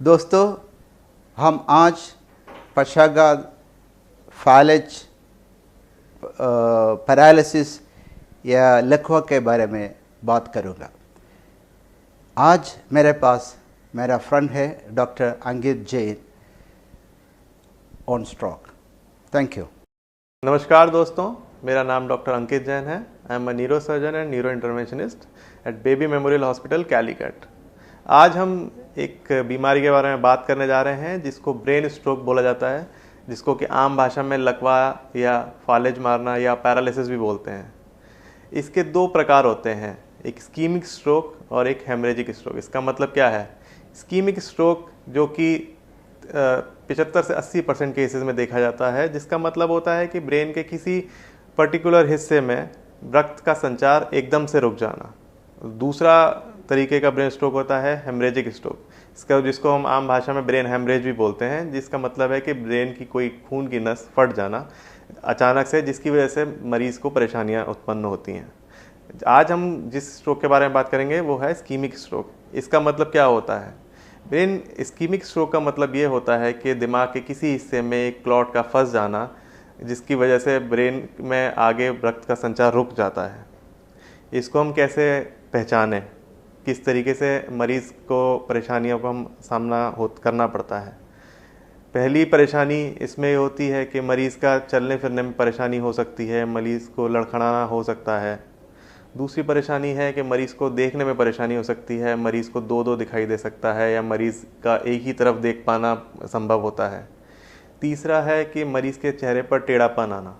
दोस्तों, हम आज पक्षाघात, फालज, पैरालिसिस या लकवा के बारे में बात करूँगा। आज मेरे पास मेरा फ्रेंड है doctor Ankit Jain on stroke. Thank you. नमस्कार दोस्तों, मेरा नाम डॉक्टर अंकित जैन है। I am a neuro surgeon and neuro interventionist at Baby Memorial Hospital Calicut. आज हम एक बीमारी के बारे में बात करने जा रहे हैं जिसको ब्रेन स्ट्रोक बोला जाता है, जिसको कि आम भाषा में लकवा या फालिज मारना या पैरालिसिस भी बोलते हैं। इसके दो प्रकार होते हैं, एक इस्कीमिक स्ट्रोक और एक हेमरेजिक स्ट्रोक। इसका मतलब क्या है? इस्कीमिक स्ट्रोक जो कि 75 से 80% केसेस में देखा जाता है, जिसका मतलब होता है कि ब्रेन के किसी पर्टिकुलर हिस्से में रक्त का संचार एकदम से रुक जाना। दूसरा तरीके का ब्रेन स्ट्रोक होता है हेमरेजिक स्ट्रोक, जिसको हम आम भाषा में ब्रेन हेमरेज भी बोलते हैं, जिसका मतलब है कि ब्रेन की कोई खून की नस फट जाना अचानक से, जिसकी वजह से मरीज को परेशानियां उत्पन्न होती हैं। आज हम जिस स्ट्रोक के बारे में बात करेंगे वो है इस्कीमिक स्ट्रोक। इसका मतलब क्या होता है? ब्रेन इस्कीमिक स्ट्रोक का मतलब ये होता है कि दिमाग के किसी हिस्से में एक क्लॉट का फंस जाना, जिसकी वजह से ब्रेन में आगे रक्त का संचार रुक जाता है। इसको हम कैसे पहचानें, किस तरीके से मरीज़ को परेशानियों का हम सामना करना पड़ता है? पहली परेशानी इसमें होती है कि मरीज़ का चलने फिरने में परेशानी हो सकती है, मरीज़ को लड़खड़ाना हो सकता है। दूसरी परेशानी है कि मरीज़ को देखने में परेशानी हो सकती है, मरीज़ को दो दो दिखाई दे सकता है या मरीज़ का एक ही तरफ देख पाना संभव होता है। तीसरा है कि मरीज़ के चेहरे पर टेढ़ापन आना।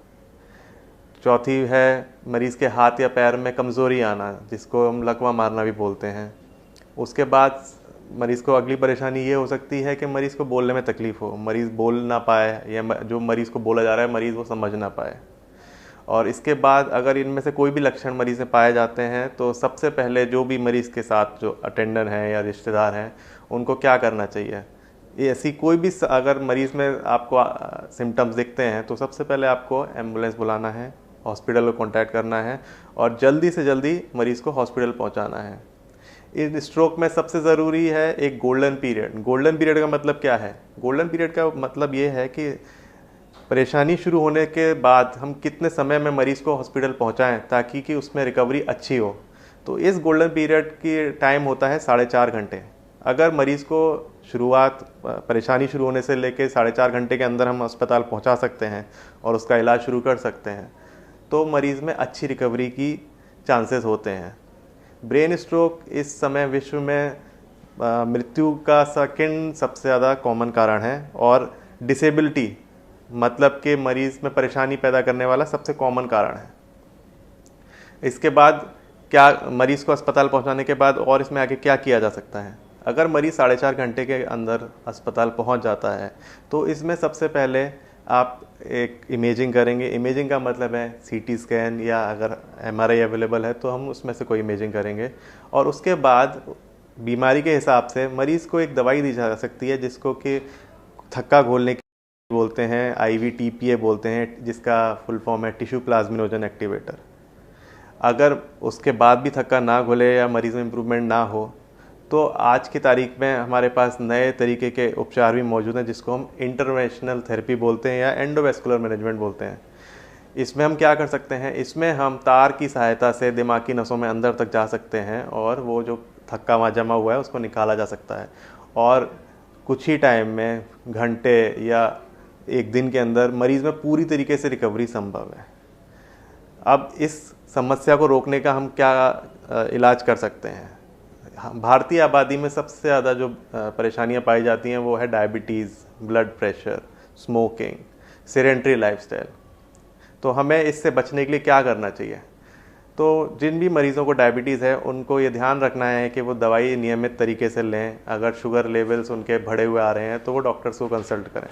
चौथी है मरीज़ के हाथ या पैर में कमज़ोरी आना, जिसको हम लकवा मारना भी बोलते हैं। उसके बाद मरीज़ को अगली परेशानी ये हो सकती है कि मरीज़ को बोलने में तकलीफ़ हो, मरीज़ बोल ना पाए या जो मरीज़ को बोला जा रहा है मरीज़ वो समझ ना पाए। और इसके बाद अगर इनमें से कोई भी लक्षण मरीज़ में पाए जाते हैं तो सबसे पहले जो भी मरीज़ के साथ जो अटेंडर हैं या रिश्तेदार हैं उनको क्या करना चाहिए? ऐसी कोई भी अगर मरीज़ में आपको सिम्टम्स दिखते हैं तो सबसे पहले आपको एम्बुलेंस बुलाना है, हॉस्पिटल को कॉन्टैक्ट करना है और जल्दी से जल्दी मरीज़ को हॉस्पिटल पहुंचाना है। इस स्ट्रोक में सबसे ज़रूरी है एक गोल्डन पीरियड। गोल्डन पीरियड का मतलब क्या है? गोल्डन पीरियड का मतलब ये है कि परेशानी शुरू होने के बाद हम कितने समय में मरीज़ को हॉस्पिटल पहुंचाएं ताकि कि उसमें रिकवरी अच्छी हो। तो इस गोल्डन पीरियड की टाइम होता है 4.5 घंटे। अगर मरीज़ को परेशानी शुरू होने से लेकर 4.5 घंटे के अंदर हम अस्पताल पहुंचा सकते हैं और उसका इलाज शुरू कर सकते हैं तो मरीज़ में अच्छी रिकवरी की चांसेस होते हैं। ब्रेन स्ट्रोक इस समय विश्व में मृत्यु का सेकंड सबसे ज़्यादा कॉमन कारण है और डिसेबिलिटी मतलब कि मरीज़ में परेशानी पैदा करने वाला सबसे कॉमन कारण है। इसके बाद क्या मरीज़ को अस्पताल पहुंचाने के बाद और इसमें आगे क्या किया जा सकता है? अगर मरीज़ 4.5 घंटे के अंदर अस्पताल पहुंच जाता है तो इसमें सबसे पहले आप एक इमेजिंग करेंगे। इमेजिंग का मतलब है सीटी स्कैन या अगर एमआरआई अवेलेबल है तो हम उसमें से कोई इमेजिंग करेंगे और उसके बाद बीमारी के हिसाब से मरीज़ को एक दवाई दी जा सकती है जिसको कि थक्का घोलने की बोलते हैं, IVTPA बोलते हैं, जिसका फुल फॉर्म है टिश्यू प्लाज्मिनोजन एक्टिवेटर। अगर उसके बाद भी थक्का ना घुले या मरीज़ में इम्प्रूवमेंट ना हो तो आज की तारीख में हमारे पास नए तरीके के उपचार भी मौजूद हैं जिसको हम इंटरवेंशनल थेरेपी बोलते हैं या एंडोवेस्कुलर मैनेजमेंट बोलते हैं। इसमें हम क्या कर सकते हैं? इसमें हम तार की सहायता से दिमाग की नसों में अंदर तक जा सकते हैं और वो जो थक्का वहाँ जमा हुआ है उसको निकाला जा सकता है और कुछ ही टाइम में, घंटे या एक दिन के अंदर मरीज़ में पूरी तरीके से रिकवरी संभव है। अब इस समस्या को रोकने का हम क्या इलाज कर सकते हैं? भारतीय आबादी में सबसे ज़्यादा जो परेशानियां पाई जाती हैं वो है diabetes, blood pressure, smoking, sedentary lifestyle. तो हमें इससे बचने के लिए क्या करना चाहिए? तो जिन भी मरीज़ों को डायबिटीज़ है उनको ये ध्यान रखना है कि वो दवाई नियमित तरीके से लें। अगर शुगर लेवल्स उनके बढ़े हुए आ रहे हैं तो वो डॉक्टर्स को कंसल्ट करें।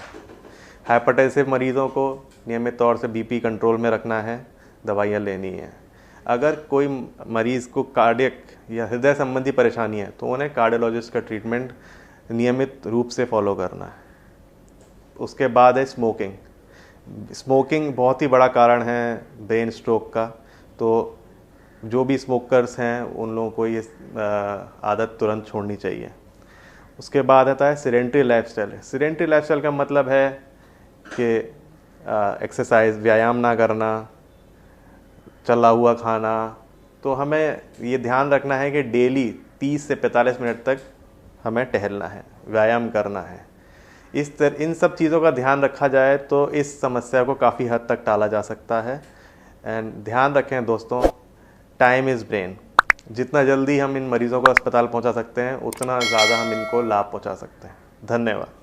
हाइपरटेंसिव मरीज़ों को नियमित तौर से बीपी कंट्रोल में रखना है, दवाइयाँ लेनी है। अगर कोई मरीज़ को कार्डियक या हृदय संबंधी परेशानी है तो उन्हें कार्डियोलॉजिस्ट का ट्रीटमेंट नियमित रूप से फॉलो करना है। उसके बाद है स्मोकिंग। स्मोकिंग बहुत ही बड़ा कारण है ब्रेन स्ट्रोक का, तो जो भी स्मोकर्स हैं उन लोगों को ये आदत तुरंत छोड़नी चाहिए। उसके बाद आता है सीडेंटरी लाइफस्टाइल। सीडेंटरी लाइफस्टाइल का मतलब है कि एक्सरसाइज, व्यायाम ना करना, चला हुआ खाना। तो हमें ये ध्यान रखना है कि डेली 30 से 45 मिनट तक हमें टहलना है, व्यायाम करना है। इन सब चीज़ों का ध्यान रखा जाए तो इस समस्या को काफ़ी हद तक टाला जा सकता है। एंड ध्यान रखें दोस्तों, टाइम इज़ ब्रेन। जितना जल्दी हम इन मरीज़ों को अस्पताल पहुंचा सकते हैं, उतना ज़्यादा हम इनको लाभ पहुंचा सकते हैं। धन्यवाद।